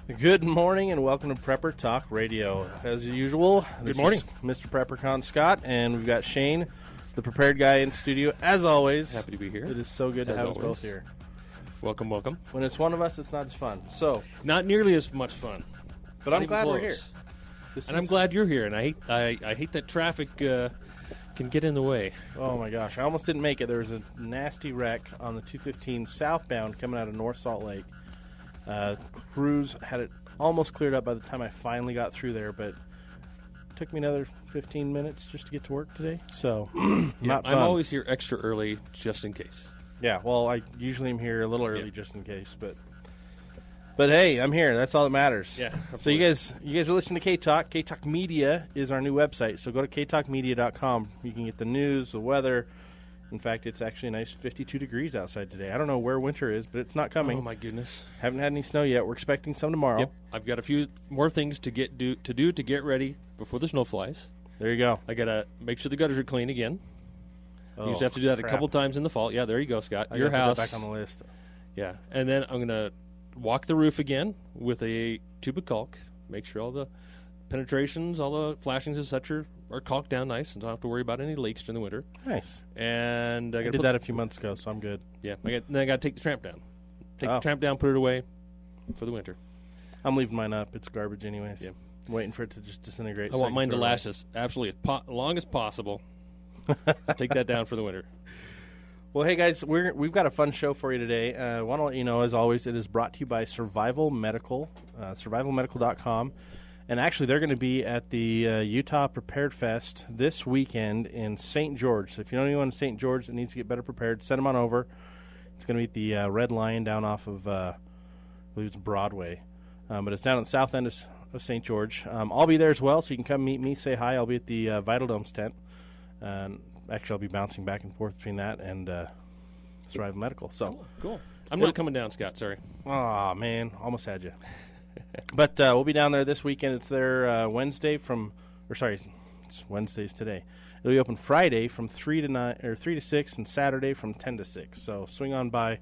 Good morning and welcome to Prepper Talk Radio. As usual, Good morning, Mr. Prepper Scott, and we've got Shane, the prepared guy in studio. As always, happy to be here. It is so good to have us both here. Welcome, welcome. When it's one of us, it's not as fun. So, not nearly as much fun. But I'm glad we're here. I'm glad you're here, and I hate that traffic can get in the way. Oh my gosh, I almost didn't make it. There was a nasty wreck on the 215 southbound coming out of North Salt Lake. Crews had it almost cleared up by the time I finally got through there, but it took me another 15 minutes just to get to work today. So, not fun. I'm always here extra early just in case. Yeah, well, I usually am here a little early just in case, but hey, I'm here. That's all that matters. Yeah. So you guys are listening to K-Talk. K-Talk Media is our new website. So go to ktalkmedia.com. You can get the news, the weather. In fact, it's actually a nice 52 degrees outside today. I don't know where winter is, but it's not coming. Oh my goodness! Haven't had any snow yet. We're expecting some tomorrow. Yep. I've got a few more things to get ready before the snow flies. There you go. I gotta make sure the gutters are clean again. Oh, you used to have to do that crap. a couple times in the fall. Yeah, there you go, Scott. I Your gotta house. Put that back on the list. Yeah, and then I'm gonna walk the roof again with a tube of caulk. Make sure all the penetrations, all the flashings and such are caulked down nice, and don't have to worry about any leaks during the winter. Nice. And I did that a few months ago, so I'm good. Yeah, then I got to take the tramp down. Take the tramp down, put it away for the winter. I'm leaving mine up. It's garbage anyways. Yeah. I'm waiting for it to just disintegrate. I want mine to last as absolutely long as possible. Take that down for the winter. Well, hey guys, we've got a fun show for you today. I want to let you know, as always, it is brought to you by Survival Medical, survivalmedical.com. And actually, they're going to be at the Utah Prepared Fest this weekend in St. George. So if you know anyone in St. George that needs to get better prepared, send them on over. It's going to be at the Red Lion down off of, I believe it's Broadway. But it's down at the south end of St. George. I'll be there as well, so you can come meet me, say hi. I'll be at the Vital Domes tent. Actually, I'll be bouncing back and forth between that and Survival Medical. So Cool. I'm not coming down, Scott. Sorry. Aw, man. Almost had you. But we'll be down there this weekend. It's there Wednesday it's Wednesdays today. It'll be open Friday from 3 to 6 and Saturday from 10 to 6. So swing on by.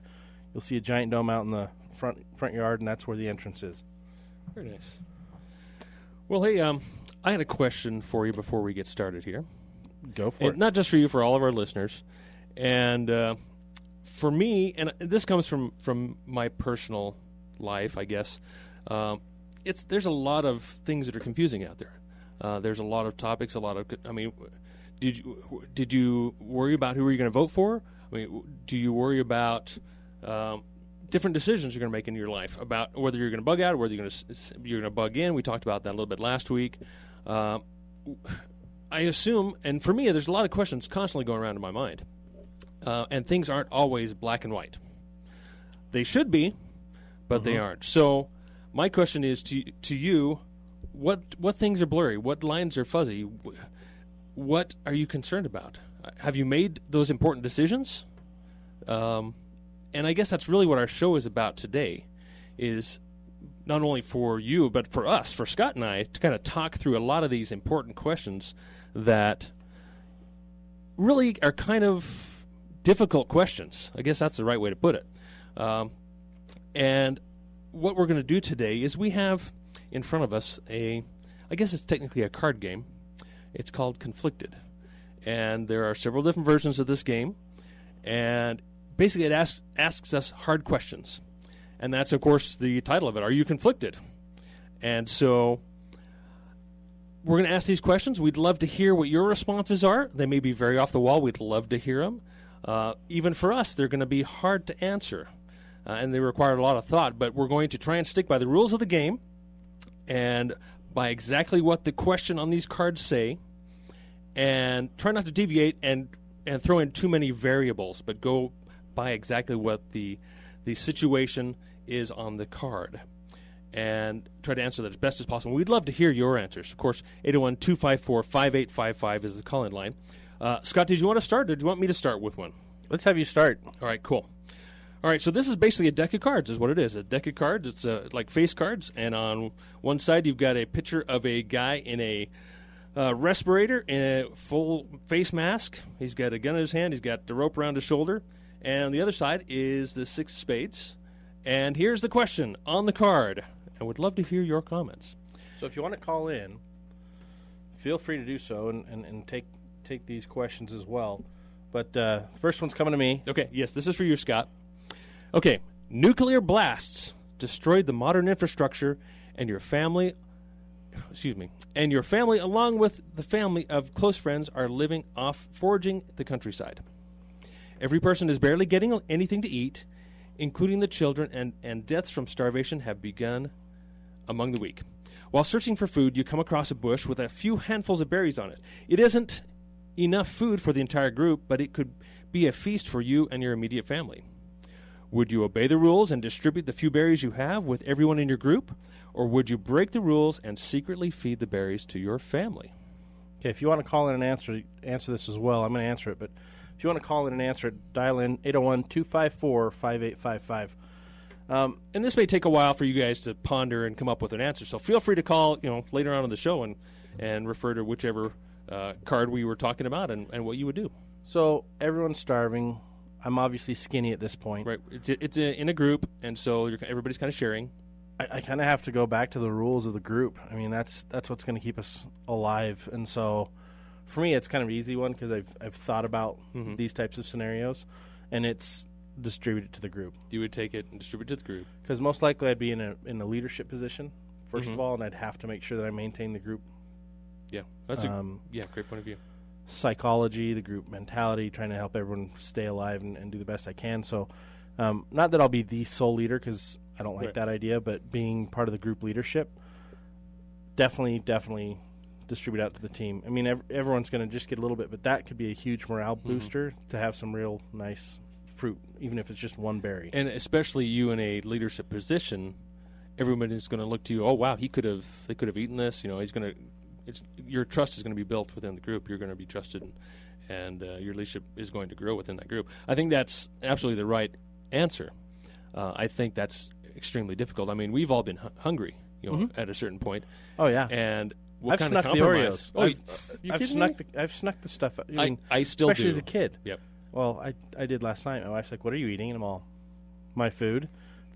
You'll see a giant dome out in the front yard, and that's where the entrance is. Very nice. Well, hey, I had a question for you before we get started here. Go for it. Not just for you, for all of our listeners. And for me, and this comes from my personal life, I guess, there's a lot of things that are confusing out there. There's a lot of topics, did you worry about who are you going to vote for? I mean, do you worry about different decisions you're going to make in your life, about whether you're going to bug out or whether you're going to bug in? We talked about that a little bit last week. I assume, and for me, there's a lot of questions constantly going around in my mind, and things aren't always black and white. They should be, but they aren't. So my question is to you, what things are blurry? What lines are fuzzy? What are you concerned about? Have you made those important decisions? And I guess that's really what our show is about today, is not only for you, but for us, for Scott and I, to kind of talk through a lot of these important questions that really are kind of difficult questions. I guess that's the right way to put it. And what we're going to do today is we have in front of us I guess it's technically a card game. It's called Conflicted. And there are several different versions of this game. And basically it asks us hard questions. And that's, of course, the title of it, Are You Conflicted? And so we're going to ask these questions. We'd love to hear what your responses are. They may be very off the wall. We'd love to hear them. Even for us, they're going to be hard to answer. And they require a lot of thought. But we're going to try and stick by the rules of the game and by exactly what the question on these cards say, and try not to deviate and throw in too many variables, but go by exactly what the situation is on the card, and try to answer that as best as possible. We'd love to hear your answers. Of course, 801-254-5855 is the call-in line. Scott, did you want to start, or do you want me to start with one? Let's have you start. All right, cool. All right, so this is basically a deck of cards is what it is. A deck of cards. It's like face cards, and on one side you've got a picture of a guy in a respirator and a full face mask. He's got a gun in his hand. He's got the rope around his shoulder. And on the other side is the 6 of spades. And here's the question on the card. and would love to hear your comments. So if you want to call in, feel free to do so and take these questions as well. But first one's coming to me. Okay, yes, this is for you, Scott. Okay, nuclear blasts destroyed the modern infrastructure, and your family, along with the family of close friends, are living off foraging the countryside. Every person is barely getting anything to eat, including the children, and deaths from starvation have begun among the weak. While searching for food, you come across a bush with a few handfuls of berries on it. It isn't enough food for the entire group, but it could be a feast for you and your immediate family. Would you obey the rules and distribute the few berries you have with everyone in your group, or would you break the rules and secretly feed the berries to your family? Okay, if you want to call in and answer this as well, I'm going to answer it, but if you want to call in and answer it, dial in 801-254-5855. And this may take a while for you guys to ponder and come up with an answer, so feel free to call later on in the show and refer to whichever card we were talking about and what you would do. So everyone's starving. I'm obviously skinny at this point. Right. It's in a group, and so everybody's kind of sharing. I kind of have to go back to the rules of the group. I mean, that's what's going to keep us alive. And so for me, it's kind of an easy one because I've thought about these types of scenarios, and it's distribute it to the group. You would take it and distribute it to the group. Because most likely I'd be in a leadership position, first of all, and I'd have to make sure that I maintain the group. Yeah, that's great point of view. Psychology, the group mentality, trying to help everyone stay alive and do the best I can. So not that I'll be the sole leader because I don't like that idea, but being part of the group leadership, definitely distribute out to the team. I mean, everyone's going to just get a little bit, but that could be a huge morale booster to have some real nice fruit, even if it's just one berry. And especially you in a leadership position, everybody's going to look to you. Oh, wow, they could have eaten this. Your trust is going to be built within the group. You're going to be trusted, and your leadership is going to grow within that group. I think that's absolutely the right answer. I think that's extremely difficult. I mean, we've all been hungry, at a certain point. Oh yeah, and I've snuck the Oreos. Oh, I've snuck the stuff. I still especially do. as a kid. Yep. Well, I did last night. My wife's like, "What are you eating?" And I'm all, "My food."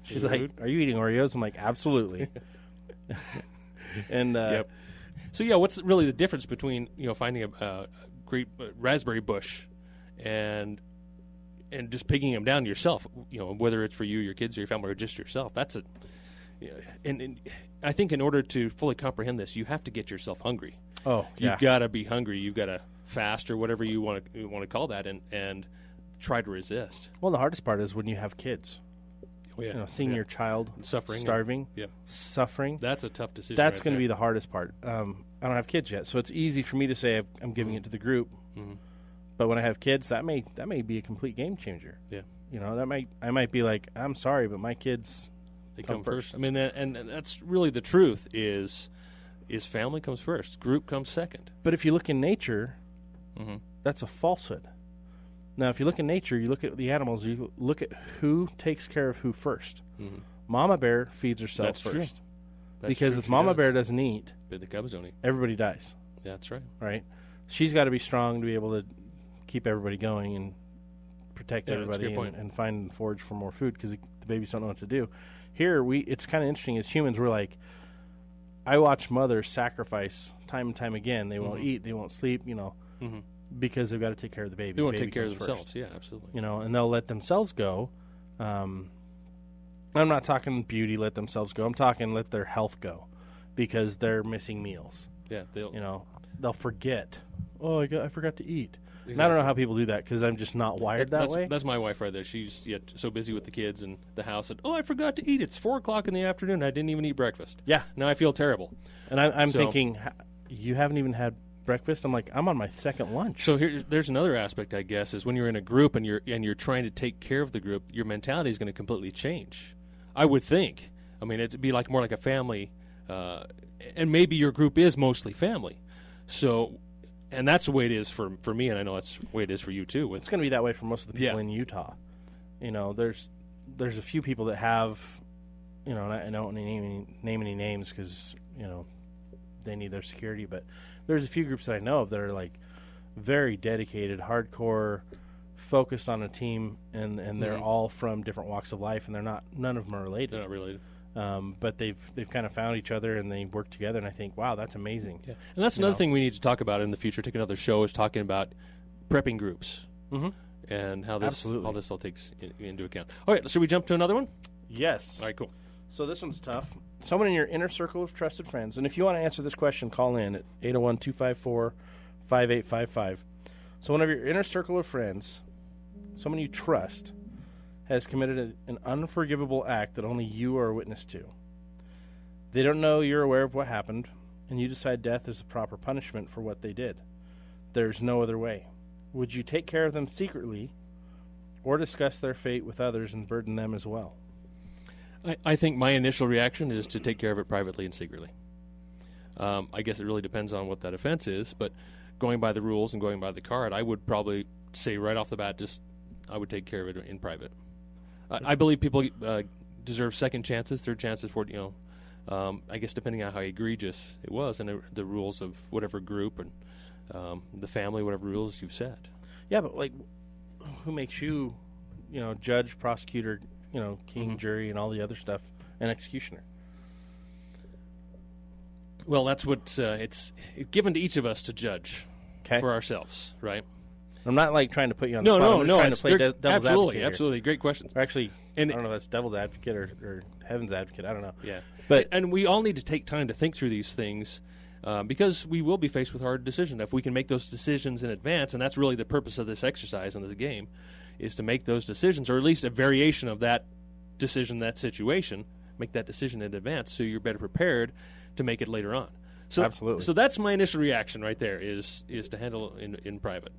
She's like, "Are you eating Oreos?" I'm like, "Absolutely." And yep. So yeah, what's really the difference between finding a great raspberry bush and just picking them down yourself? Whether it's for you, your kids, or your family, or just yourself. That's and I think in order to fully comprehend this, you have to get yourself hungry. Oh, yeah. You've got to be hungry. You've got to fast or whatever you want to call that, and try to resist. Well, the hardest part is when you have kids. Oh, yeah. Seeing your child suffering, starving, and suffering. That's a tough decision. That's going to be the hardest part. I don't have kids yet, so it's easy for me to say I'm giving it to the group. But when I have kids, that may be a complete game changer. Yeah. I might be like, I'm sorry, but my kids they come first. I mean, and that's really the truth is family comes first, group comes second. But if you look in nature, that's a falsehood. Now, if you look in nature, you look at the animals, you look at who takes care of who first. Mama bear feeds herself that's first. True. That's because true. if Mama bear doesn't eat, but the cubs don't eat. Everybody dies. Yeah, that's right. Right? She's got to be strong to be able to keep everybody going and protect everybody and find and forage for more food because the babies don't know what to do. Here, it's kind of interesting. As humans, we're like, I watch mothers sacrifice time and time again. They won't eat. They won't sleep, because they've got to take care of the baby. They want to take care of themselves. First. Yeah, absolutely. And they'll let themselves go. I'm not talking beauty, let themselves go. I'm talking let their health go because they're missing meals. Yeah, they'll forget. Oh, I forgot to eat. Exactly. And I don't know how people do that because I'm just not wired that way. That's my wife right there. She's so busy with the kids and the house that, I forgot to eat. It's 4:00 in the afternoon. I didn't even eat breakfast. Yeah. Now I feel terrible. And I'm thinking, you haven't even had breakfast? I'm like, I'm on my second lunch. So there's another aspect, I guess, is when you're in a group and you're trying to take care of the group, your mentality is going to completely change. I would think. I mean, it'd be more like a family, and maybe your group is mostly family. So, and that's the way it is for me, and I know that's the way it is for you too. It's going to be that way for most of the people in Utah. There's a few people that have, and I don't name any names because they need their security, but there's a few groups that I know of that are like very dedicated, hardcore, focused on a team, and they're all from different walks of life, and none of them are related. They're not related. But they've kind of found each other and they work together, and I think, wow, that's amazing. Yeah. And that's another thing we need to talk about in the future. Take another show is talking about prepping groups and how this all takes into account. All right, should we jump to another one? Yes. All right, cool. So this one's tough. Someone in your inner circle of trusted friends, and if you want to answer this question, call in at 801-254-5855. So one of your inner circle of friends, someone you trust, has committed an unforgivable act that only you are a witness to. They don't know you're aware of what happened, and you decide death is the proper punishment for what they did. There's no other way. Would you take care of them secretly or discuss their fate with others and burden them as well? I think my initial reaction is to take care of it privately and secretly. I guess it really depends on what that offense is, but going by the rules and going by the card, I would probably say right off the bat, I would take care of it in private. I believe people deserve second chances, third chances for I guess depending on how egregious it was and the rules of whatever group and the family, whatever rules you've set. Yeah, but who makes you, judge, prosecutor, king, jury, and all the other stuff, and executioner? Well, that's what it's given to each of us to judge for ourselves, right? I'm not trying to put you on the spot. I'm just trying to play devil's advocate. Absolutely. Great questions. Or actually, I don't know if that's devil's advocate or heaven's advocate. I don't know. Yeah. And we all need to take time to think through these things because we will be faced with hard decisions. If we can make those decisions in advance, and that's really the purpose of this exercise and this game, is to make those decisions, or at least a variation of that decision, that situation, make that decision in advance so you're better prepared to make it later on. So, absolutely. So that's my initial reaction right there is to handle in private.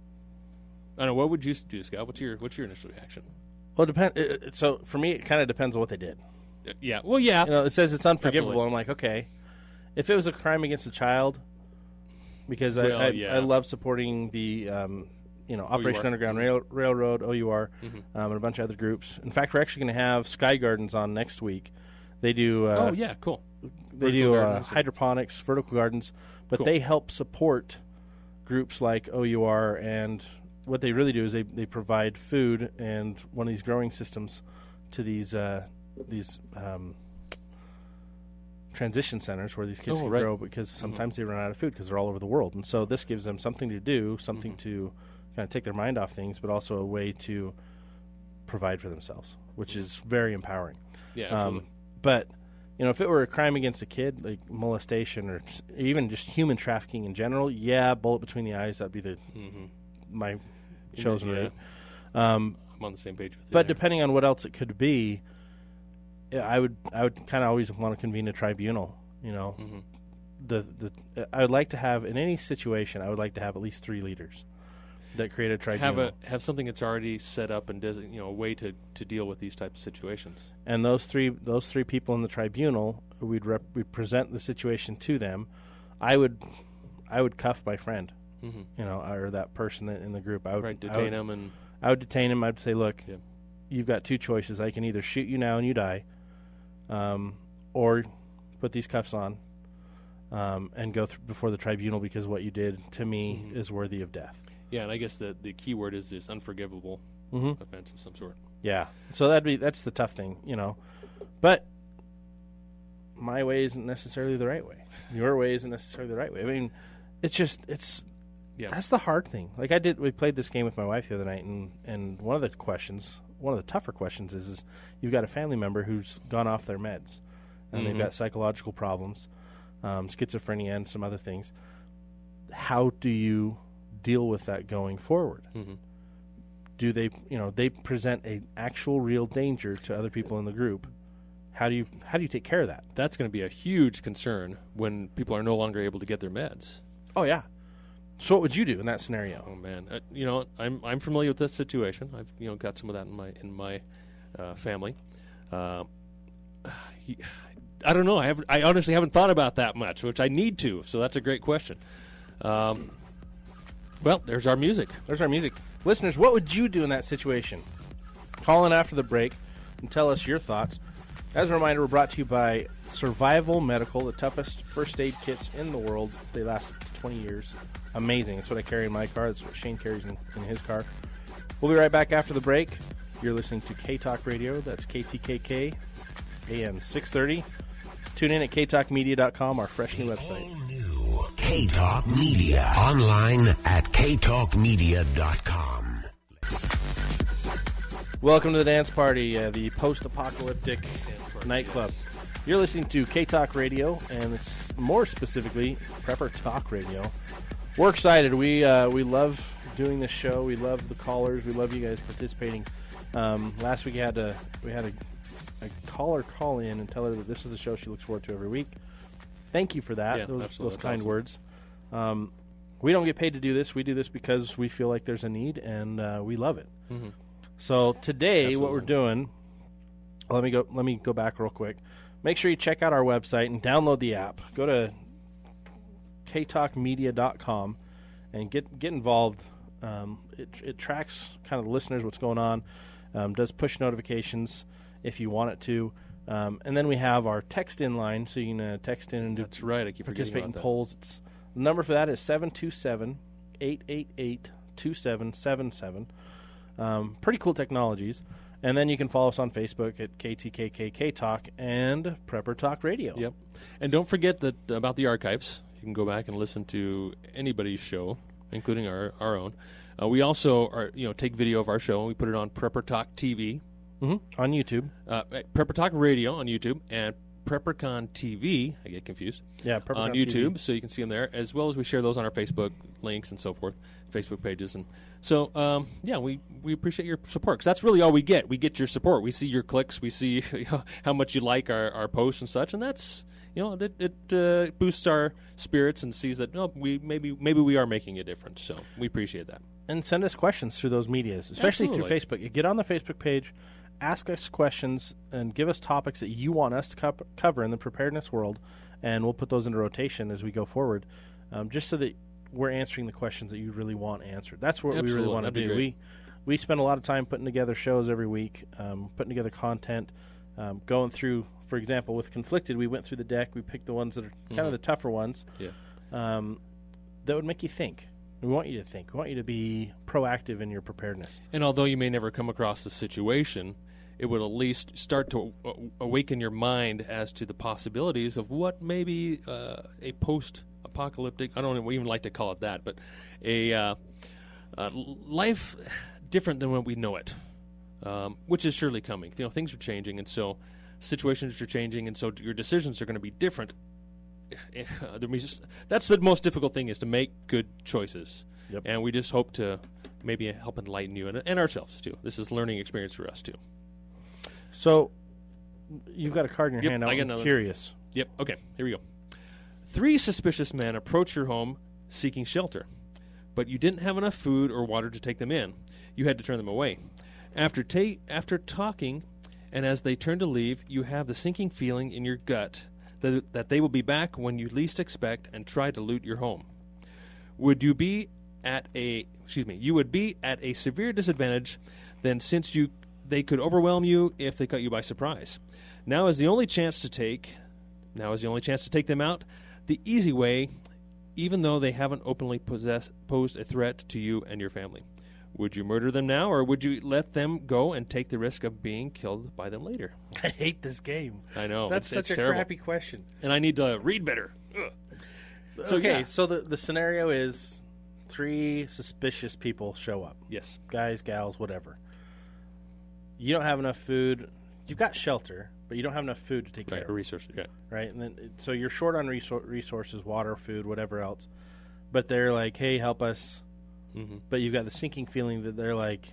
I don't know. What would you do, Scott? What's your initial reaction? Well, so for me, it kind of depends on what they did. Yeah. Well, yeah. It says it's unforgivable. Absolutely. I'm like, okay, if it was a crime against a child, because I love supporting the Operation Underground Railroad, OUR, and a bunch of other groups. In fact, we're actually going to have Sky Gardens on next week. They do. Cool. They do hydroponics, vertical gardens, but cool. They help support groups like OUR, and what they really do is they provide food and one of these growing systems to these transition centers where these kids can grow, because sometimes they run out of food because they're all over the world. And so this gives them something to do, something to kind of take their mind off things, but also a way to provide for themselves, which is very empowering. Yeah, absolutely. But if it were a crime against a kid, like molestation or even just human trafficking in general, bullet between the eyes, that'd be my chosen route. I'm on the same page with you. But depending on what else it could be, I would kind of always want to convene a tribunal. I would like to have, in any situation, I would like to have at least 3 leaders that create a tribunal. Have something that's already set up and does a way to deal with these types of situations. And those three people in the tribunal, we'd present the situation to them. I would cuff my friend, or that person in the group. I would detain him, and I would detain him. I'd say, look, you've got 2 choices. I can either shoot you now and you die, or put these cuffs on and go before the tribunal, because what you did to me is worthy of death. Yeah, and I guess the key word is this unforgivable offense of some sort. Yeah, so that's the tough thing, But my way isn't necessarily the right way. Your way isn't necessarily the right way. I mean, that's the hard thing. Like we played this game with my wife the other night, and one of the tougher questions is you've got a family member who's gone off their meds, and they've got psychological problems, schizophrenia, and some other things. How do you deal with that going forward? Do they present an actual real danger to other people in the group? How do you take care of that? That's going to be a huge concern when people are no longer able to get their meds. Oh yeah. So what would you do in that scenario? Oh man, I'm familiar with this situation. I've got some of that in my family. I don't know. I honestly haven't thought about that much, which I need to. So that's a great question. Well, there's our music. Listeners, what would you do in that situation? Call in after the break and tell us your thoughts. As a reminder, we're brought to you by Survival Medical, the toughest first aid kits in the world. They last 20 years. Amazing. That's what I carry in my car. That's what Shane carries in his car. We'll be right back after the break. You're listening to K-Talk Radio. That's KTKK a.m. 6:30. Tune in at ktalkmedia.com, our fresh new website. All new K-Talk Media. Online at ktalkmedia.com. Welcome to the dance party, the post-apocalyptic nightclub. You're listening to K-Talk Radio, and it's more specifically Prepper Talk Radio. We're excited. We love doing this show. We love the callers. We love you guys participating. Last week we had a caller call in and tell her that this is the show she looks forward to every week. Thank you for that. Those kind words. We don't get paid to do this. We do this because we feel like there's a need, and we love it. Mm-hmm. So today, what we're doing, let me go back real quick. Make sure you check out our website and download the app. Go to ktalkmedia.com and get involved. It tracks kind of the listeners, what's going on, does push notifications if you want it to. And then we have our text in line, so you can text in and That's right. I keep participate in that. polls. The number for that is 727-888-2777. Pretty cool technologies. And then you can follow us on Facebook at KTKKK Talk and Prepper Talk Radio. Yep. And don't forget that about the archives. You can go back and listen to anybody's show, including our own. We also take video of our show and we put it on Prepper Talk TV. Mm-hmm. On YouTube. Prepper Talk Radio on YouTube and PrepperCon TV, I get confused, on YouTube, TV. So you can see them there, as well as we share those on our Facebook links and so forth, Facebook pages. And so, we appreciate your support, because that's really all we get. We get your support. We see your clicks. We see how much you like our posts and such, and that's, it boosts our spirits and sees that, maybe we are making a difference. So we appreciate that. And send us questions through those medias, especially through Facebook. You get on the Facebook page, ask us questions, and give us topics that you want us to cover in the preparedness world, and we'll put those into rotation as we go forward, just so that we're answering the questions that you really want answered. That's what we really want to do. We spend a lot of time putting together shows every week, putting together content, going through, for example, with Conflicted, we went through the deck, we picked the ones that are kind of the tougher ones, that would make you think. We want you to think. We want you to be proactive in your preparedness. And although you may never come across the situation, it would at least start to awaken your mind as to the possibilities of what maybe a post-apocalyptic, I don't even like to call it that, but a life different than when we know it, which is surely coming. Things are changing, and so situations are changing, and so your decisions are going to be different. That's the most difficult thing, is to make good choices. Yep. And we just hope to maybe help enlighten you and ourselves too. This is learning experience for us too. So you've got a card in your hand. I'm curious. Yep. Okay, here we go. 3 suspicious men approach your home seeking shelter, but you didn't have enough food or water to take them in. You had to turn them away. After talking, and as they turn to leave, you have the sinking feeling in your gut that they will be back when you least expect and try to loot your home. You would be at a severe disadvantage then, since they could overwhelm you if they caught you by surprise. Now is the only chance to take them out the easy way, even though they haven't openly posed a threat to you and your family. Would you murder them now, or would you let them go and take the risk of being killed by them later? I hate this game. I know. That's such a terrible. Crappy question. And I need to read better. Ugh. So the scenario is 3 suspicious people show up. Yes. Guys, gals, whatever. You don't have enough food. You've got shelter, but you don't have enough food to take care of. Resources, yeah. Right? And then, so you're short on resources, water, food, whatever else. But they're like, hey, help us. Mm-hmm. But you've got the sinking feeling that they're like,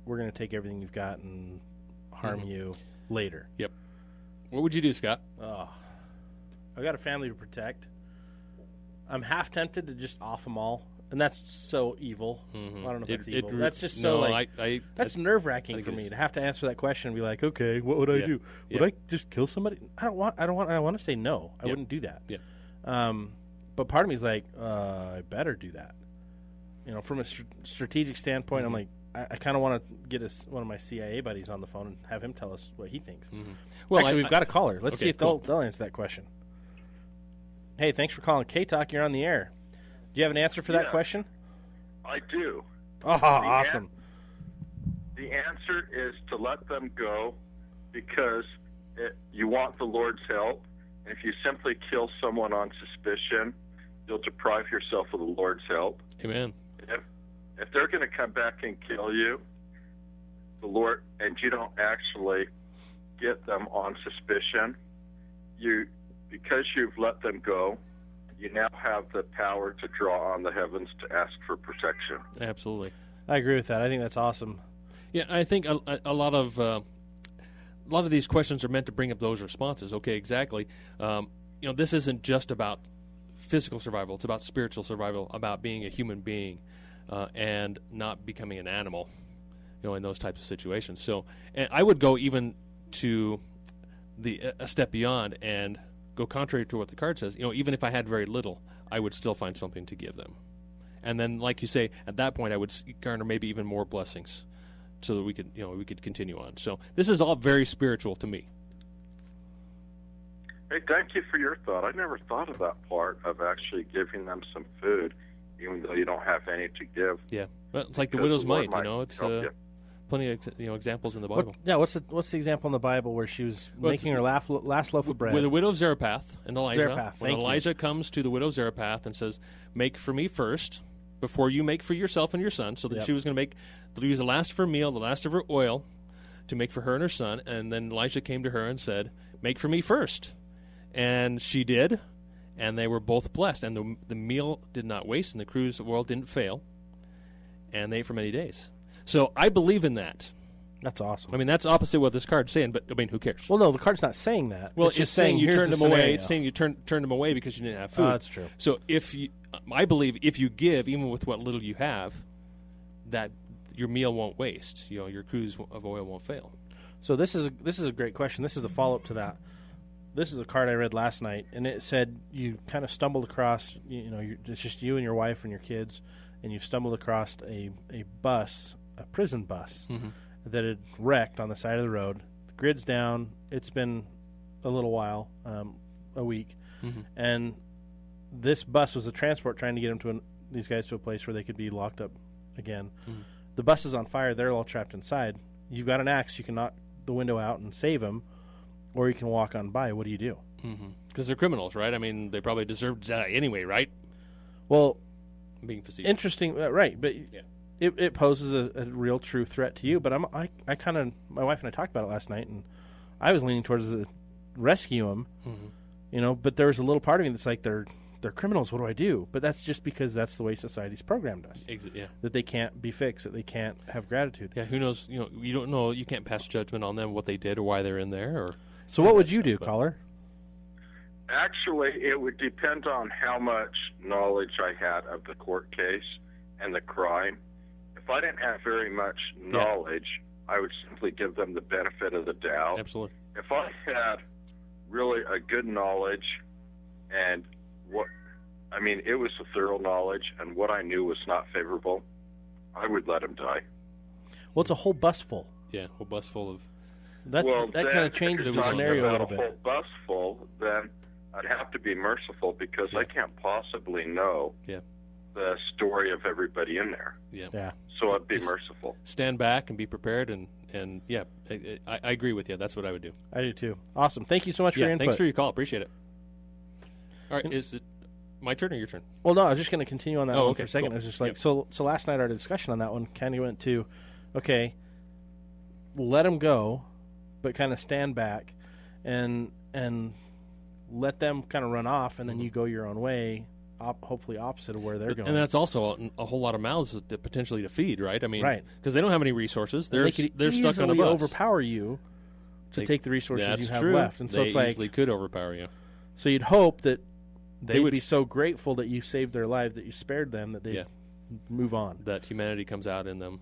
we're going to take everything you've got and harm you later. Yep. What would you do, Scott? Oh, I've got a family to protect. I'm half tempted to just off them all. And that's so evil. Mm-hmm. I don't know if that's evil. That's just so that's nerve-wracking for me to have to answer that question and be like, okay, what would I do? Would I just kill somebody? I want to say no. I wouldn't do that. Yeah. But part of me is like, I better do that. From a strategic standpoint, I'm like, I kind of want to get one of my CIA buddies on the phone and have him tell us what he thinks. Mm-hmm. Well, actually, we've got a caller. Let's see if they'll answer that question. Hey, thanks for calling K-Talk. You're on the air. Do you have an answer for that question? I do. Oh, awesome. The answer is to let them go, because you want the Lord's help. And if you simply kill someone on suspicion, you'll deprive yourself of the Lord's help. Amen. If they're going to come back and kill you, the Lord, and you don't actually get them on suspicion, because you've let them go, you now have the power to draw on the heavens to ask for protection. Absolutely. I agree with that. I think that's awesome. Yeah, I think a lot of these questions are meant to bring up those responses. Okay, exactly. This isn't just about physical survival. It's about spiritual survival, about being a human being and not becoming an animal, in those types of situations. So, and I would go even to a step beyond and go contrary to what the card says. Even if I had very little, I would still find something to give them. And then, like you say, at that point, I would garner maybe even more blessings, so that we could continue on. So this is all very spiritual to me. Hey, thank you for your thought. I never thought of that part of actually giving them some food, even though you don't have any to give. Yeah, well, it's like the widow's mite. It's plenty of examples in the Bible. What's the example in the Bible where she was making her last loaf of bread? With the widow of Zarephath and Elijah. Zarephath, when Elijah comes to the widow of Zarephath and says, "Make for me first, before you make for yourself and your son," so that she was going to use the last of her meal, the last of her oil, to make for her and her son. And then Elijah came to her and said, "Make for me first." And she did, and they were both blessed. And the meal did not waste, and the cruse of oil didn't fail, and they ate for many days. So I believe in that. That's awesome. I mean, that's opposite what this card's saying, but, who cares? Well, no, the card's not saying that. Well, it's just saying you turned them away. Scenario. It's saying you turned them away because you didn't have food. That's true. So I believe if you give, even with what little you have, that your meal won't waste. Your cruse of oil won't fail. So this is a great question. This is the follow-up to that. This is a card I read last night, and it said you kind of stumbled across, it's just you and your wife and your kids, and you've stumbled across a prison bus that had wrecked on the side of the road. The grid's down. It's been a little while, a week, and this bus was a transport trying to get these guys to a place where they could be locked up again. The bus is on fire. They're all trapped inside. You've got an axe. You can knock the window out and save them, or you can walk on by. What do you do? Because they're criminals, right? I mean, they probably deserve to die anyway, right? Well, being facetious. Interesting, right? But it poses a real, true threat to you. But I kind of, my wife and I talked about it last night, and I was leaning towards rescue them. But there was a little part of me that's like they're criminals. What do I do? But that's just because that's the way society's programmed us. That they can't be fixed. That they can't have gratitude. Yeah. Who knows? You don't know. You can't pass judgment on them, what they did, or why they're in there. Or so, what would you do, caller? Actually, it would depend on how much knowledge I had of the court case and the crime. If I didn't have very much knowledge, I would simply give them the benefit of the doubt. Absolutely. If I had really a good knowledge and it was a thorough knowledge, and what I knew was not favorable, I would let him die. Well, it's a whole bus full. Yeah, a whole bus full of... That kind of changes the scenario a little bit. If a whole bus full, then I'd have to be merciful because I can't possibly know the story of everybody in there. Yeah. So I'd be merciful. Stand back and be prepared, and I agree with you. That's what I would do. I do too. Awesome. Thank you so much for your input. Thanks for your call. Appreciate it. All right, is it my turn or your turn? Well, no, I was just going to continue on that one for a second. Cool. I was just like, so last night our discussion on that one kind of went to, okay, let them go, but kind of stand back and let them kind of run off, and then you go your own way, hopefully opposite of where they're going. And that's also a whole lot of mouths to potentially to feed, right? I mean, because they don't have any resources. They're stuck on a bus. Overpower you to take the resources you have true. left. And so they it's like easily could overpower you. So you'd hope that they would be so grateful that you saved their life, that you spared them, that they move on. That humanity comes out in them.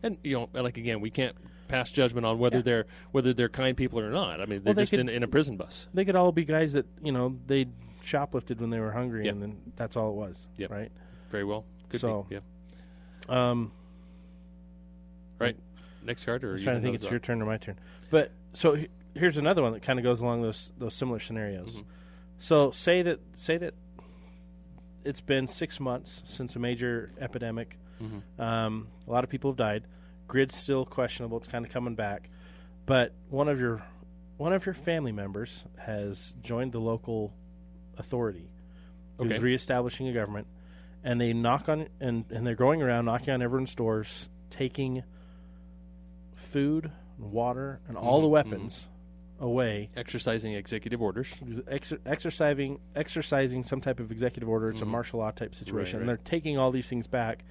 And like again, we can't pass judgment on whether they're kind people or not. I mean, they're just in a prison bus. They could all be guys that they shoplifted when they were hungry, and then that's all it was. Right. Very well. Could be. Right. Next card, or I'm trying to think it's your turn or my turn. But so here's another one that kind of goes along those similar scenarios. So say that it's been 6 months since a major epidemic. A lot of people have died. Grid's still questionable. It's kind of coming back. But one of your one of your family members has joined the local authority, who's Okay. reestablishing a government, and they knock on and they're going around knocking on everyone's doors, taking food, and water, and all the weapons away. Exercising executive orders. Exercising some type of executive order. It's a martial law type situation. Right. And they're taking all these things back.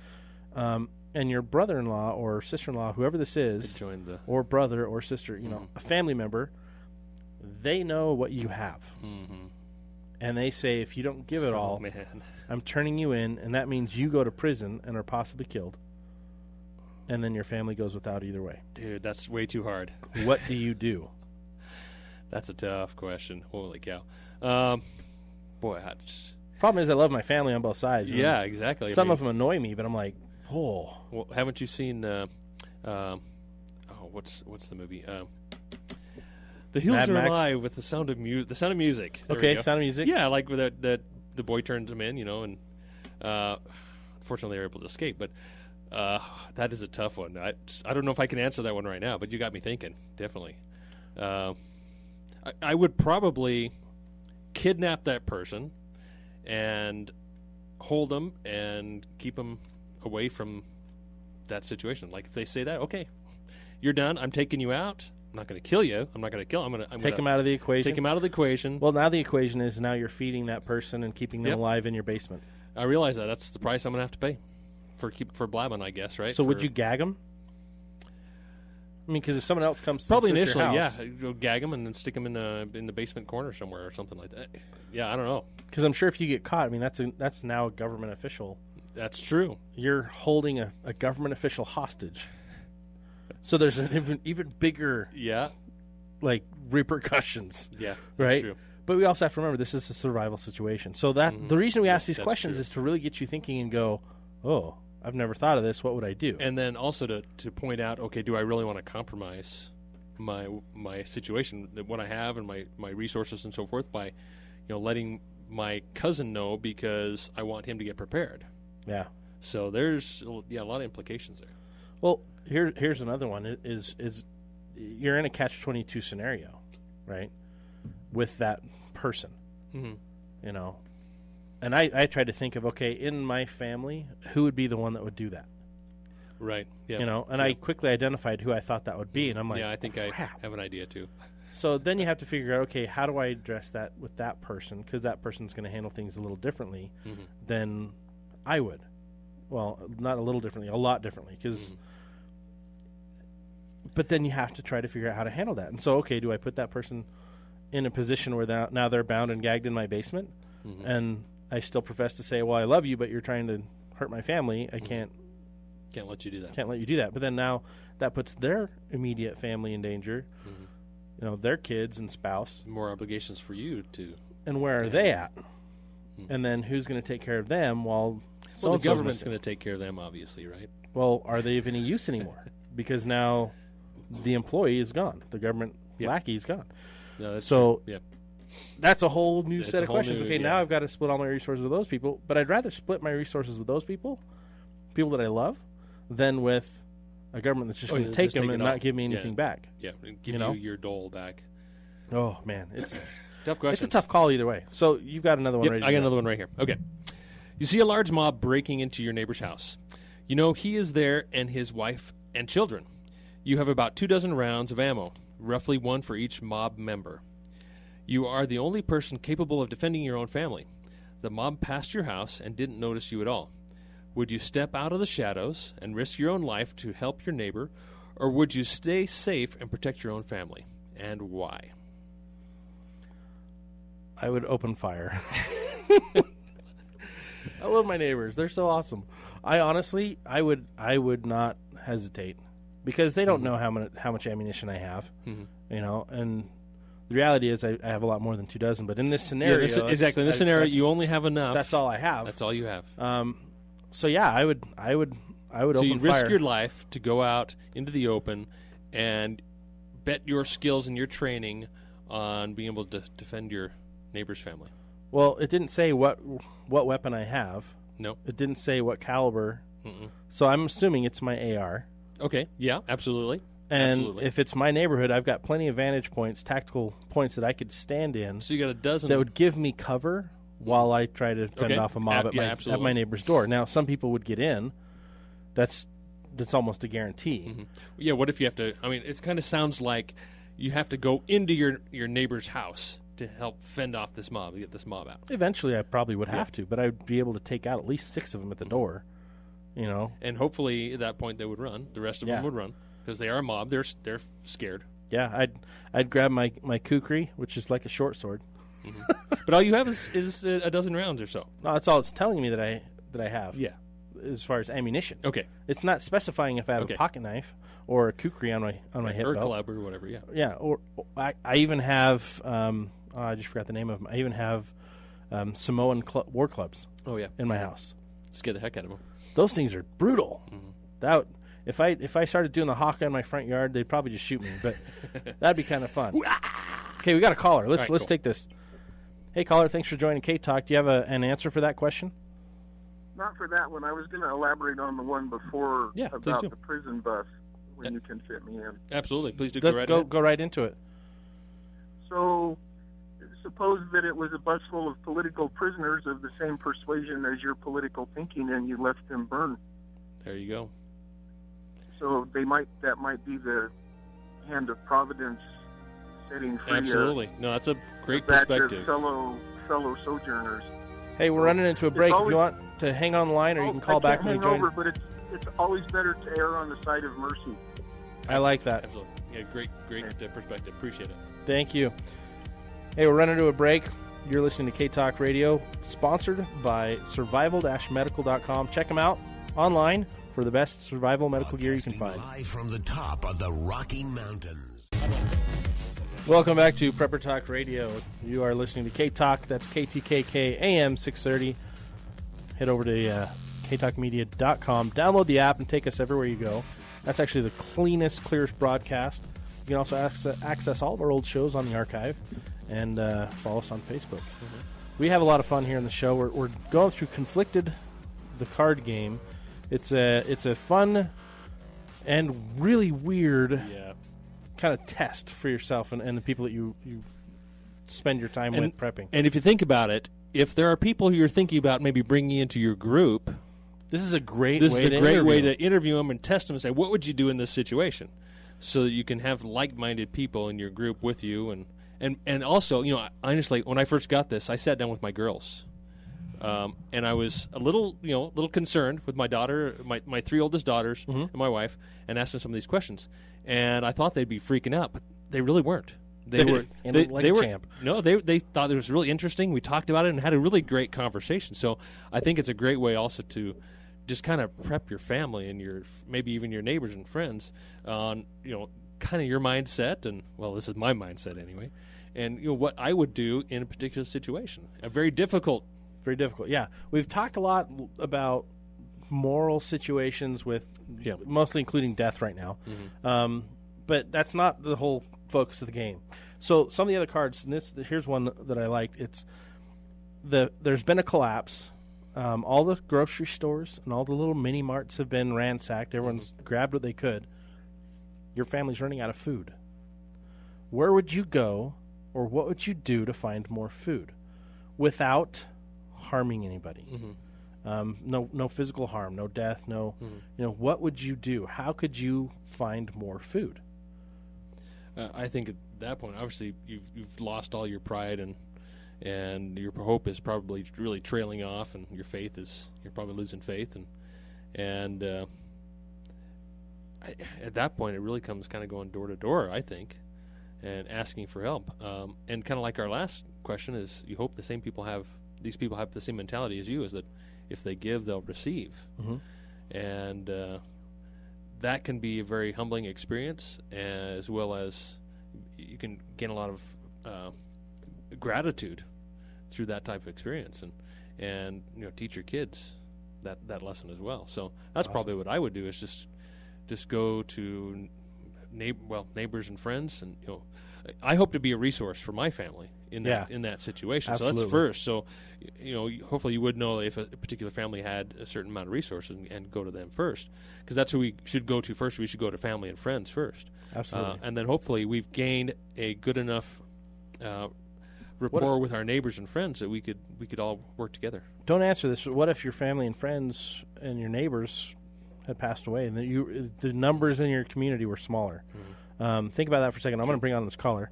And your brother-in-law or sister-in-law, whoever this is, Join the. or brother or sister, a family member, they know what you have. And they say, if you don't give it all, Man. I'm turning you in, and that means you go to prison and are possibly killed. And then your family goes without either way. Dude, that's way too hard. What do you do? That's a tough question. Holy cow. Boy, Problem is, I love my family on both sides. yeah, exactly. Some of them annoy me, but I'm like, oh. Well, haven't you seen? What's the movie? The Hills Mad Are Max? Alive with the Sound of Music. The Sound of Music. There we Okay, go. Sound of Music. Yeah, like that the boy turns him in, and unfortunately they're able to escape. But that is a tough one. I don't know if I can answer that one right now, but you got me thinking. Definitely. I would probably kidnap that person and hold them and keep them away from that situation. Like if they say that, okay, you're done. I'm taking you out. I'm not going to kill you. I'm not going to kill. I'm going to Take them out of the equation. Take him out of the equation. Well, now the equation is now you're feeding that person and keeping them alive in your basement. I realize that. That's the price I'm going to have to pay for blabbing, I guess, right? So would you gag them? I mean, because if someone else comes to probably search your initially, house, go gag them and then stick them in the basement corner somewhere or something like that. Yeah, I don't know. Because I'm sure if you get caught, I mean, that's now a government official. That's true. You're holding a government official hostage. So there's an even bigger like repercussions. Yeah, right. That's true. But we also have to remember this is a survival situation. So that the reason we ask these that's questions true. is to really get you thinking and go, oh, I've never thought of this. What would I do? And then also to point out, okay, do I really want to compromise my situation, what I have and my resources and so forth by, letting my cousin know because I want him to get prepared. Yeah. So there's a lot of implications there. Well, here's another one. Is you're in a catch-22 scenario, right? With that person, And I tried to think of, okay, in my family, who would be the one that would do that? Right. Yeah. I quickly identified who I thought that would be, and I'm like, I think crap. I have an idea too. So then you have to figure out, okay, how do I address that with that person? Because that person's going to handle things a little differently than I would. Well, not a little differently, a lot differently. But then you have to try to figure out how to handle that. And so, okay, do I put that person in a position where now they're bound and gagged in my basement, and I still profess to say, well, I love you, but you're trying to hurt my family. I can't let you do that. Can't let you do that. But then now that puts their immediate family in danger. Their kids and spouse. More obligations for you to. And where are they at? And then who's going to take care of them while? Well, the government's going to take care of them, obviously, right? Well, are they of any use anymore? Because now the employee is gone. The government lackey is gone. No, that's so true. that's a whole new set of questions. New, now I've got to split all my resources with those people, but I'd rather split my resources with those people that I love, than with a government that's just going to take them and not give me anything back. Yeah, give you your dole back. Oh man, it's tough question. It's a tough call either way. So you've got another one. Yep, I got another one right here. Okay, you see a large mob breaking into your neighbor's house. You know he is there and his wife and children. You have about 24 rounds of ammo, roughly one for each mob member. You are the only person capable of defending your own family. The mob passed your house and didn't notice you at all. Would you step out of the shadows and risk your own life to help your neighbor, or would you stay safe and protect your own family? And why? I would open fire. I love my neighbors. They're so awesome. I would not hesitate because they don't know how much ammunition I have, and the reality is I have a lot more than 24. But in this scenario, exactly in this scenario, you only have enough. That's all I have. That's all you have. So yeah, I would so open fire. you risk your life to go out into the open and bet your skills and your training on being able to defend your neighbor's family. Well, it didn't say what weapon I have. No. It didn't say what caliber. So I'm assuming it's my AR. Okay. Yeah, absolutely. And Absolutely. if it's my neighborhood, I've got plenty of vantage points, tactical points that I could stand in So you got a dozen that would give me cover while I try to fend Okay. off a mob Yeah, at absolutely. my neighbor's door. Now, some people would get in. That's almost a guarantee. Mm-hmm. Yeah, what if you have to? I mean, it kind of sounds like you have to go into your neighbor's house to help fend off this mob, get this mob out. Eventually, I probably would have to, but I'd be able to take out at least 6 of them at the door. You know, And hopefully, at that point, they would run. The rest of Yeah. them would run because they are a mob. They're scared. yeah, I'd grab my kukri, which is like a short sword. But all you have is a dozen rounds or so. No, that's all it's telling me that I have. Yeah. As far as ammunition, Okay. it's not specifying if I have Okay. a pocket knife or a kukri on my hip Or a belt. club or whatever. Yeah. Yeah, or I even have I just forgot the name of them. I even have Samoan war clubs Oh yeah. in my house. Scare the heck out of them. Those things are brutal. That if I started doing the hawk in my front yard, they'd probably just shoot me. But that'd be kind of fun. Okay, we got a caller. Let's cool. take this. Hey, caller, thanks for joining K Talk. Do you have an answer for that question? Not for that one. I was going to elaborate on the one before Yeah, please about do. the prison bus when you can fit me in. Absolutely. Please do Let's go right ahead. go right into it. So, suppose that it was a bus full of political prisoners of the same persuasion as your political thinking, and you left them burn. There you go. So that might be the hand of Providence setting free Absolutely. No, that's a great a batch perspective. of fellow sojourners. Hey, we're running into a break. If always- you want to hang on line, or you can call I back can't when we hang join. over, but it's always better to err on the side of mercy. I like that. Absolutely. Yeah, great perspective. Appreciate it. Thank you. Hey, we're running to a break. You're listening to K Talk Radio, sponsored by survival-medical.com. Check them out online for the best survival medical gear you can find. Live from the top of the Rocky Mountains. Welcome back to Prepper Talk Radio. You are listening to K Talk. That's KTKK AM 630. Head over to ktalkmedia.com. Download the app and take us everywhere you go. That's actually the cleanest, clearest broadcast. You can also access all of our old shows on the archive and follow us on Facebook. We have a lot of fun here in the show. We're going through Conflicted, the card game. It's a fun and really weird Yeah. kind of test for yourself and the people that you spend your time with prepping. And if you think about it, if there are people who you're thinking about maybe bringing into your group, This is a great this way is a to great interview. way to interview them and test them and say, what would you do in this situation? So that you can have like-minded people in your group with you. And also, you know, honestly, when I first got this, I sat down with my girls. And I was a little concerned with my daughter, my 3 oldest daughters, and my wife, and asked them some of these questions. And I thought they'd be freaking out, but they really weren't. They were Like a champ. No, they thought it was really interesting. We talked about it and had a really great conversation. So I think it's a great way also to just kind of prep your family and your maybe even your neighbors and friends on kind of your mindset and this is my mindset anyway, and what I would do in a particular situation. A very difficult. Very difficult. Yeah, we've talked a lot about moral situations with mostly including death right now, but that's not the whole focus of the game. So some of the other cards, and here's one that I liked. It's there's been a collapse. All the grocery stores and all the little mini marts have been ransacked. Everyone's grabbed what they could. Your family's running out of food. Where would you go, or what would you do to find more food without harming anybody? No physical harm, no death, no. What would you do? How could you find more food? I think at that point, obviously, you've lost all your pride and your hope is probably really trailing off, and your faith you're probably losing faith, and at that point, it really comes kind of going door to door, I think, and asking for help. And kind of like our last question is, you hope these people have the same mentality as you, is that if they give, they'll receive, and that can be a very humbling experience, as well as you can gain a lot of gratitude through that type of experience, and teach your kids that lesson as well. So that's Awesome. probably what I would do, is just go to neighbors and friends, and I hope to be a resource for my family in that situation. Absolutely. So that's first. So hopefully you would know if a particular family had a certain amount of resources and go to them first, because that's who we should go to first. We should go to family and friends first. Absolutely. And then hopefully we've gained a good enough rapport with our neighbors and friends that we could all work together. Don't answer this. What if your family and friends and your neighbors had passed away, and the numbers in your community were smaller? Think about that for a second. I'm going to bring on this caller.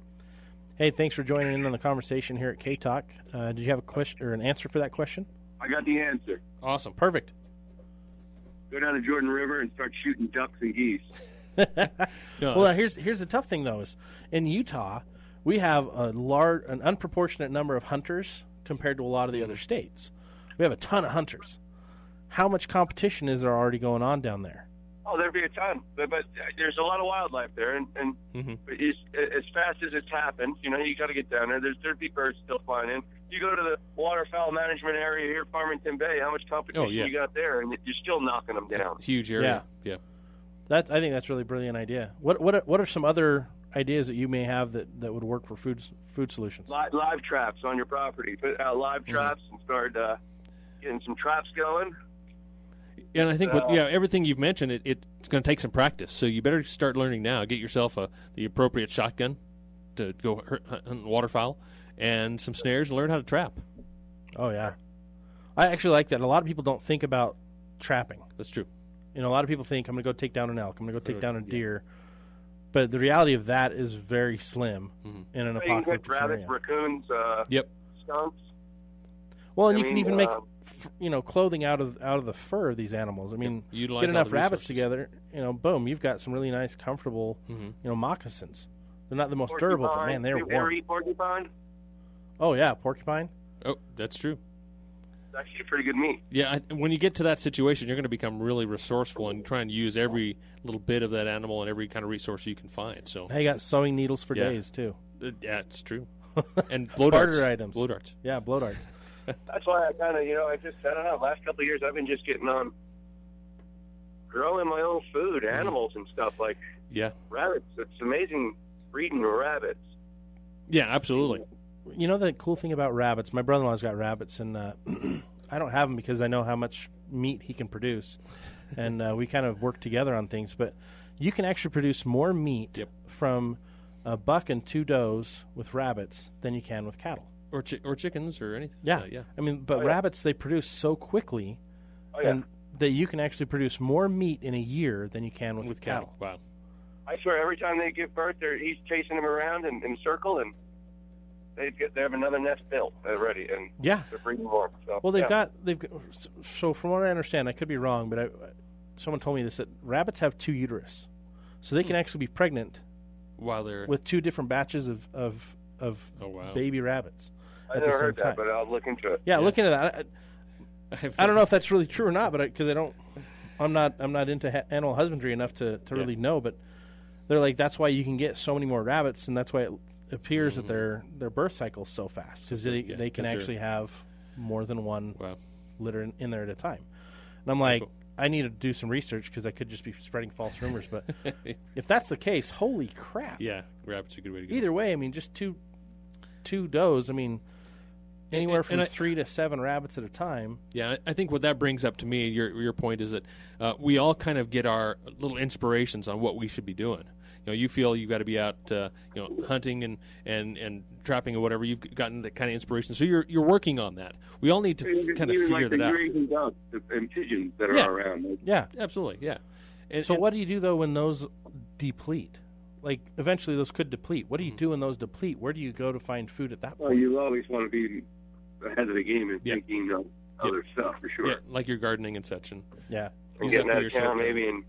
Hey, thanks for joining in on the conversation here at K-Talk. Did you have a question or an answer for that question? I got the answer. Awesome. Perfect. Go down to Jordan River and start shooting ducks and geese. Well, here's the tough thing, though, is in Utah, we have an unproportionate number of hunters compared to a lot of the other states. We have a ton of hunters. How much competition is there already going on down there? Oh, there'd be a ton, but there's a lot of wildlife there, and as fast as it's happened, you got to get down there. There'd be birds still flying in. You go to the waterfowl management area here, Farmington Bay. How much competition you got there, and you're still knocking them down. Huge area. Yeah. I think that's a really brilliant idea. What are some other ideas that you may have that would work for food solutions? Live traps on your property. Put out live traps and start getting some traps going. And I think with everything you've mentioned, it's going to take some practice. So you better start learning now. Get yourself the appropriate shotgun to go hunt waterfowl, and some snares, and learn how to trap. Oh yeah, I actually like that. A lot of people don't think about trapping. That's true. A lot of people think I'm going to go take down an elk. I'm going to go take down a deer. But the reality of that is very slim in an apocalyptic rabbits, scenario. Raccoons, skunks. Well, and you can even make clothing out of the fur of these animals. I mean, Utilize get enough all the rabbits resources. together, boom, you've got some really nice, comfortable, moccasins. They're not the most durable, but man, they're warm. Ever eat porcupine? Oh yeah, porcupine. Oh, that's true. It's actually pretty good meat. Yeah, when you get to that situation, you're going to become really resourceful and try and use every little bit of that animal and every kind of resource you can find. So I got sewing needles for days too. Yeah, it's true. And blow darts. Barter items. Blow darts. Yeah, blow darts. That's why I kind of, I don't know, last couple of years I've been just getting on growing my own food, animals and stuff like rabbits. It's amazing breeding rabbits. Yeah, absolutely. The cool thing about rabbits, my brother-in-law's got rabbits, and I don't have them because I know how much meat he can produce, and we kind of work together on things. But you can actually produce more meat from a buck and 2 does with rabbits than you can with cattle. Or chickens or anything. Yeah. I mean, but rabbits, they produce so quickly and that you can actually produce more meat in a year than you can with cattle. Wow. I swear, every time they give birth, he's chasing them around in a circle, and they have another nest built already, and they're breeding more. So, well, they've got. So from what I understand, I could be wrong, but someone told me this, that rabbits have 2 uterus, so they can actually be pregnant while they're with 2 different batches of baby rabbits. I never heard that, but I'll look into it. Yeah, look into that. I don't know if that's really true or not, but because I'm not into animal husbandry enough to really know. But they're like, that's why you can get so many more rabbits, and that's why it appears that their birth cycle is so fast, because they can actually have more than one litter in there at a time. And I'm like, I need to do some research because I could just be spreading false rumors. But if that's the case, holy crap! Yeah, rabbits are a good way to go. Either way, I mean, just two does. I mean, anywhere from 3 to 7 rabbits at a time. Yeah, I think what that brings up to me, your point is that we all kind of get our little inspirations on what we should be doing. You feel you've got to be out, hunting and trapping or whatever. You've gotten that kind of inspiration, so you're working on that. We all need to kind of figure that out. Grazing ducks and pigeons that are around. Yeah, absolutely. Yeah. So what do you do though when those deplete? Like eventually those could deplete. What do you do when those deplete? Where do you go to find food at that point? Well, you always want to be ahead of the game and thinking of other stuff for sure. Yeah, like your gardening and such, and and getting out of town maybe, and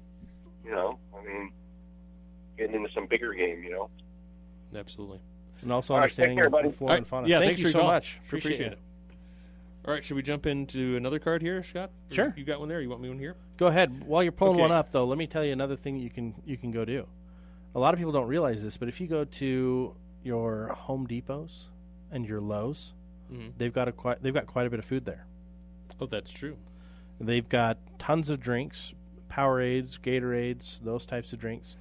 getting into some bigger game, Absolutely. And also understanding the flora and fauna. Yeah, thank you so much. Appreciate it. All right, should we jump into another card here, Scott? Sure. You got one there? You want me one here? Go ahead. While you're pulling one up, though, let me tell you another thing that you can go do. A lot of people don't realize this, but if you go to your Home Depots and your Lowe's, they've got quite a bit of food there. Oh, that's true. They've got tons of drinks, Powerades, Gatorades, those types of drinks,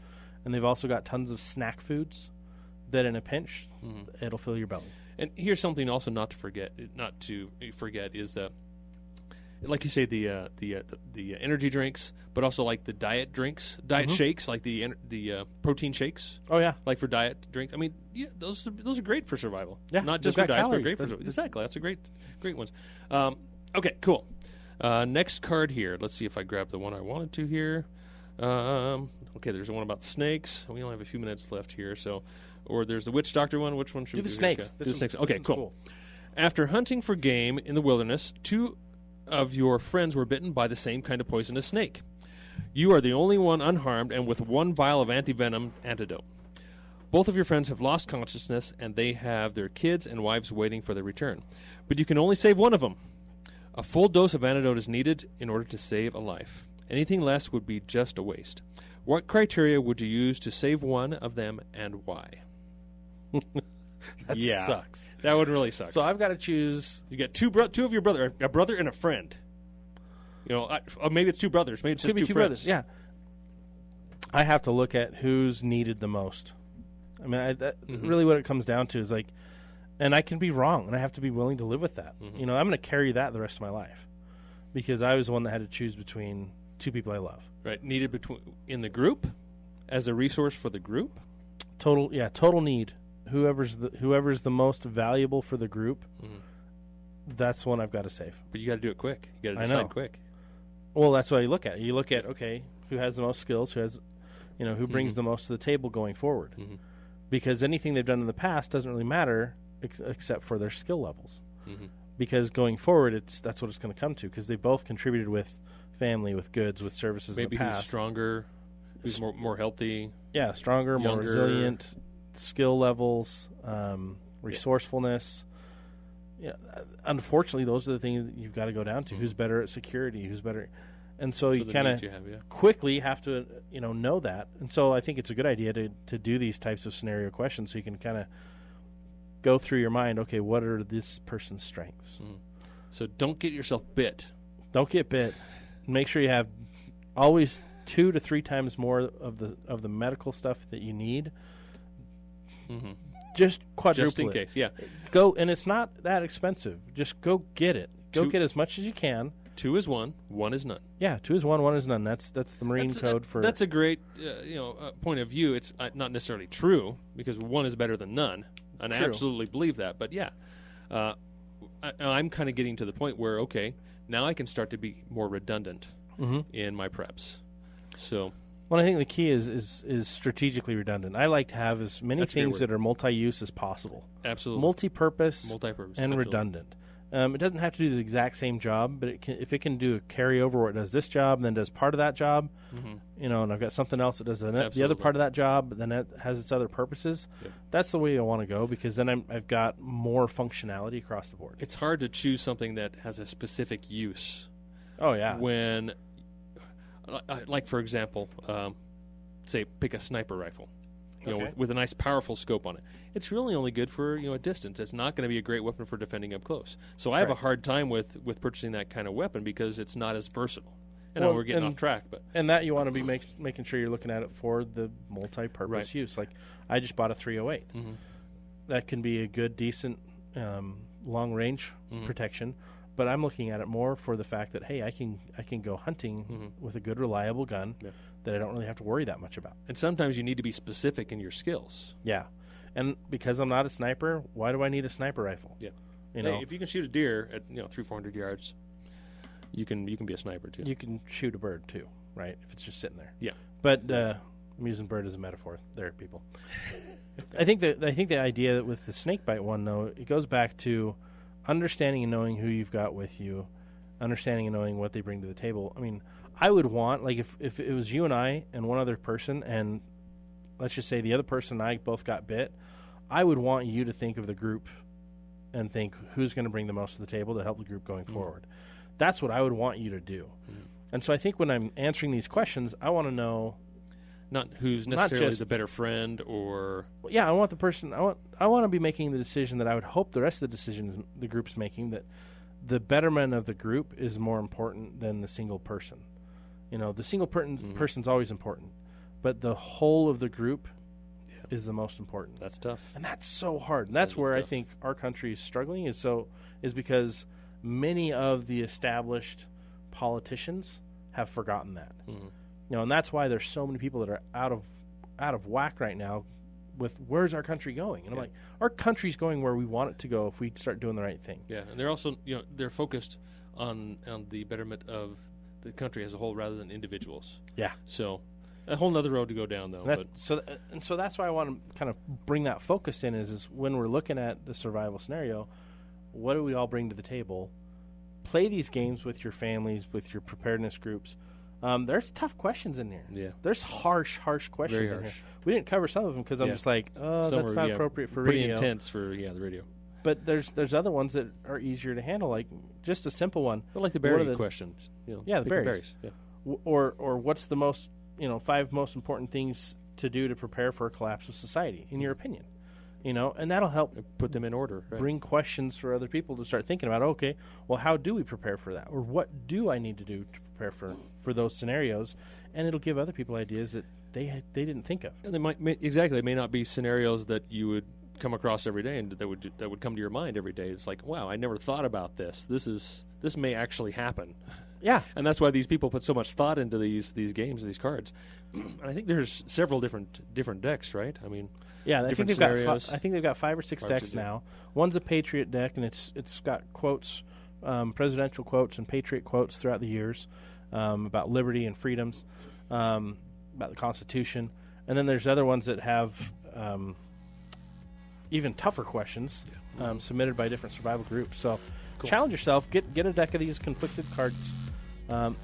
and they've also got tons of snack foods that, in a pinch, it'll fill your belly. And here's something also not to forget is that like you say, the energy drinks, but also like the diet drinks, diet shakes, like the protein shakes. Oh yeah, like for diet drinks. I mean, yeah, those are great for survival. Yeah, not just they've for got diets, but calories. great for survival. Exactly, that's a great ones. Okay, cool. Next card here. Let's see if I grab the one I wanted to here. Okay, there's one about snakes. We only have a few minutes left here, so or there's the witch doctor one. Which one should do we the do? snakes. Do the snakes. Okay, this is cool. After hunting for game in the wilderness, 2 of your friends were bitten by the same kind of poisonous snake. You are the only one unharmed and with 1 vial of antivenom antidote. Both of your friends have lost consciousness, and they have their kids and wives waiting for their return. But you can only save one of them. A full dose of antidote is needed in order to save a life. Anything less would be just a waste. What criteria would you use to save one of them, and why? That sucks. That one really sucks. So I've got to choose. You get two of your brother, a brother and a friend. You know, maybe it's 2 brothers. Maybe it's just 2 friends. Brothers. Yeah. I have to look at who's needed the most. I mean, really what it comes down to is like, and I can be wrong, and I have to be willing to live with that. You know, I'm going to carry that the rest of my life because I was the one that had to choose between 2 people I love. Right, needed in the group as a resource for the group. Total need. Whoever's the most valuable for the group, that's one I've got to save. But you got to do it quick. You got to decide quick. Well, that's what you look at. You look at who has the most skills, who brings the most to the table going forward. Because anything they've done in the past doesn't really matter except for their skill levels. Because going forward, that's what it's going to come to. Because they both contributed with family, with goods, with services. Maybe in the past. Who's stronger, who's more healthy. Yeah, stronger, younger, more resilient, skill levels, resourcefulness. Yeah, unfortunately, those are the things that you've got to go down to. Who's better at security? Who's better? And so you kind of quickly have to know that. And so I think it's a good idea to do these types of scenario questions so you can kind of go through your mind. Okay, what are this person's strengths? So don't get yourself bit. Don't get bit. Make sure you have always 2 to 3 times more of the medical stuff that you need. Just quadruple just in case. Yeah. Go, and it's not that expensive. Just go get it. Get as much as you can. 2 is 1, 1 is none. Yeah, 2 is 1, 1 is none. That's the Marine code for. That's a great point of view. It's not necessarily true because 1 is better than none, and I absolutely believe that. But yeah, I'm kind of getting to the point where now I can start to be more redundant in my preps. So. Well, I think the key is strategically redundant. I like to have as many things that are multi-use as possible. Absolutely. Multi-purpose and absolutely. redundant. It doesn't have to do the exact same job, but if it can do a carryover where it does this job and then does part of that job, and I've got something else that does the other part of that job, but then it has its other purposes, that's the way I want to go because then I've got more functionality across the board. It's hard to choose something that has a specific use. Oh, yeah. When... like for example, say pick a sniper rifle, with a nice powerful scope on it. It's really only good for a distance. It's not going to be a great weapon for defending up close. So I have a hard time with purchasing that kind of weapon because it's not as versatile. I know we're getting off track, but that you want to be making sure you're looking at it for the multi-purpose use. Like I just bought a 308. That can be a good, decent, long range protection. But I'm looking at it more for the fact that, hey, I can go hunting with a good, reliable gun that I don't really have to worry that much about. And sometimes you need to be specific in your skills. Yeah. And because I'm not a sniper, why do I need a sniper rifle? Yeah. Hey, if you can shoot a deer at 300-400 yards, you can be a sniper too. You can shoot a bird too, right? If it's just sitting there. Yeah. But I'm using bird as a metaphor. There, people. I think the idea with the snake bite one though, it goes back to understanding and knowing who you've got with you, understanding and knowing what they bring to the table. I mean, I would want, like, if it was you and I and one other person, and let's just say the other person and I both got bit, I would want you to think of the group and think who's going to bring the most to the table to help the group going forward. That's what I would want you to do. And so I think when I'm answering these questions, I want to know not who's necessarily the better friend or... Yeah, I want the person... I want to be making the decision that I would hope the rest of the decisions the group's making, that the betterment of the group is more important than the single person. The single person's always important, but the whole of the group is the most important. That's tough. And that's so hard. And that's where I think our country is struggling is because many of the established politicians have forgotten that. And that's why there's so many people that are out of whack right now with where's our country going. And I'm like, our country's going where we want it to go if we start doing the right thing. Yeah, and they're also, they're focused on the betterment of the country as a whole rather than individuals. Yeah. So a whole nother road to go down, though. So that's why I want to kind of bring that focus in is when we're looking at the survival scenario, what do we all bring to the table? Play these games with your families, with your preparedness groups. There's tough questions in there. Yeah. There's harsh questions in here. We didn't cover some of them because I'm just like, that's not appropriate for radio. Pretty intense for the radio. But there's other ones that are easier to handle, like just a simple one. But like the berry questions. The berries. Yeah. Or what's the most, 5 most important things to do to prepare for a collapse of society, in your opinion? And that'll help put them in order. Right? Bring questions for other people to start thinking about, okay, well, how do we prepare for that? Or what do I need to do to prepare for those scenarios? And it'll give other people ideas that they didn't think of. And they may not be scenarios that you would come across every day and that would come to your mind every day. It's like, wow, I never thought about this. This may actually happen. Yeah. And that's why these people put so much thought into these games, these cards. And I think there's several different decks, right? I mean, yeah, I think they've got 5 or 6 decks now. One's a Patriot deck, and it's got quotes, presidential quotes and Patriot quotes throughout the years about liberty and freedoms, about the Constitution. And then there's other ones that have even tougher questions submitted by different survival groups. So challenge yourself. Get a deck of these conflicted cards.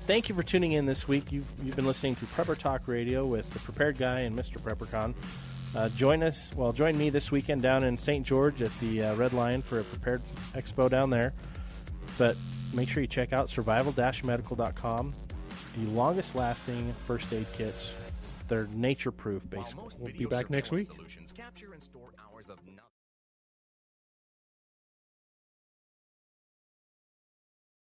Thank you for tuning in this week. You've been listening to Prepper Talk Radio with the Prepared Guy and Mr. PrepperCon. Join me this weekend down in St. George at the Red Lion for a Prepared Expo down there. But make sure you check out survival-medical.com. The longest-lasting first aid kits. They're nature-proof, basically. We'll be back next week.